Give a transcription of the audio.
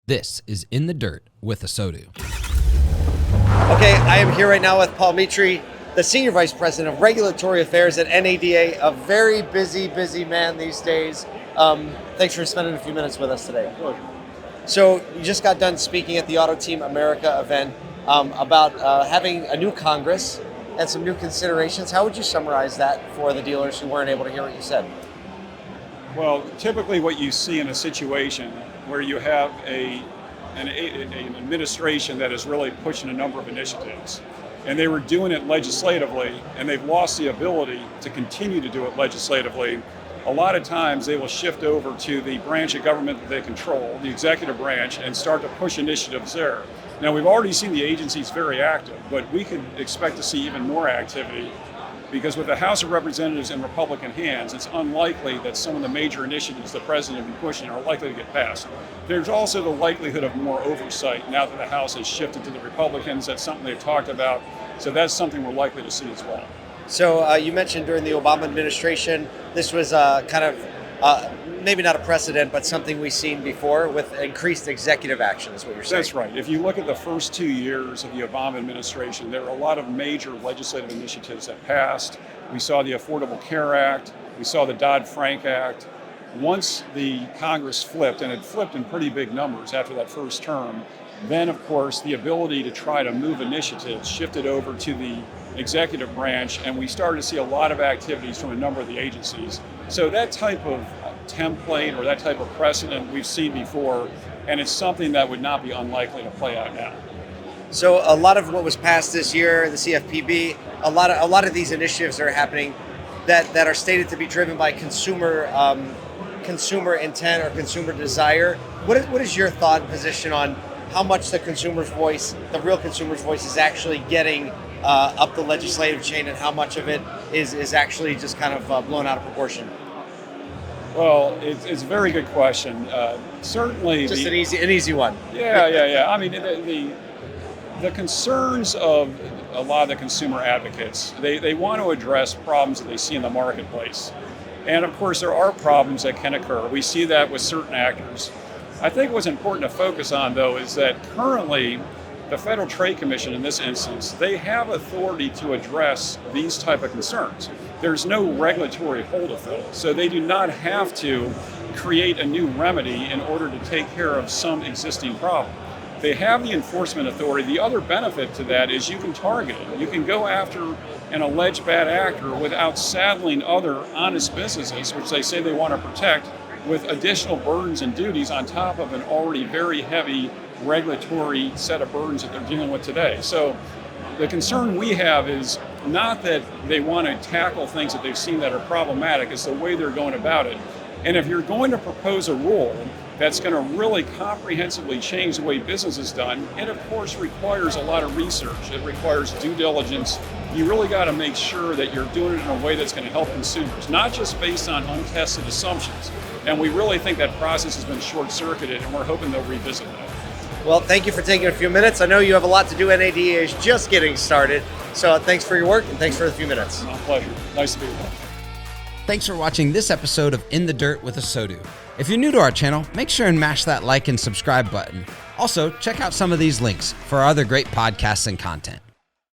This is In the Dirt with ASOTU. Okay, I am here right now with Paul Metrey, the Senior Vice President of Regulatory Affairs at NADA, a very busy man these days. Thanks for spending a few minutes with us today. Sure. So you just got done speaking at the Auto Team America event about having a new Congress and some new considerations. How would you summarize that for the dealers who weren't able to hear what you said? Well, typically what you see in a situation where you have an administration that is really pushing a number of initiatives, and they were doing it legislatively, and they've lost the ability to continue to do it legislatively, a lot of times they will shift over to the branch of government that they control, the executive branch, and start to push initiatives there. Now, we've already seen the agencies very active, but we could expect to see even more activity, because with the House of Representatives in Republican hands, it's unlikely that some of the major initiatives the president has been pushing are likely to get passed. There's also the likelihood of more oversight now that the House has shifted to the Republicans. That's something they've talked about. So that's something we're likely to see as well. So you mentioned during the Obama administration, this was maybe not a precedent, but something we've seen before with increased executive action is what you're saying. That's right. If you look at the first 2 years of the Obama administration, there were a lot of major legislative initiatives that passed. We saw the Affordable Care Act. We saw the Dodd-Frank Act. Once the Congress flipped, and it flipped in pretty big numbers after that first term, then of course the ability to try to move initiatives shifted over to the executive branch, and we started to see a lot of activities from a number of the agencies. So that type of template or that type of precedent we've seen before, and it's something that would not be unlikely to play out now. So a lot of what was passed this year, the CFPB, a lot of these initiatives are happening that are stated to be driven by consumer intent or consumer desire. What is your thought and position on how much the consumer's voice, the real consumer's voice, is actually getting up the legislative chain, and how much of it is actually just kind of blown out of proportion? Well, it's a very good question. Certainly, just an easy one. Yeah. I mean, the concerns of a lot of the consumer advocates, they want to address problems that they see in the marketplace. And of course, there are problems that can occur. We see that with certain actors. I think what's important to focus on, though, is that currently the Federal Trade Commission, in this instance, they have authority to address these type of concerns. There's no regulatory hold to fill, so they do not have to create a new remedy in order to take care of some existing problem. They have the enforcement authority. The other benefit to that is you can target it. You can go after an alleged bad actor without saddling other honest businesses, which they say they want to protect, with additional burdens and duties on top of an already very heavy regulatory set of burdens that they're dealing with today. So the concern we have is not that they want to tackle things that they've seen that are problematic, it's the way they're going about it. And if you're going to propose a rule that's going to really comprehensively change the way business is done, it of course requires a lot of research. It requires due diligence. You really got to make sure that you're doing it in a way that's going to help consumers, not just based on untested assumptions. And we really think that process has been short-circuited, and we're hoping they'll revisit that. Well, thank you for taking a few minutes. I know you have a lot to do. NADA is just getting started. So thanks for your work, and thanks for the few minutes. My pleasure. Nice to be with you. Thanks for watching this episode of In the Dirt with ASOTU. If you're new to our channel, make sure and mash that like and subscribe button. Also, check out some of these links for our other great podcasts and content.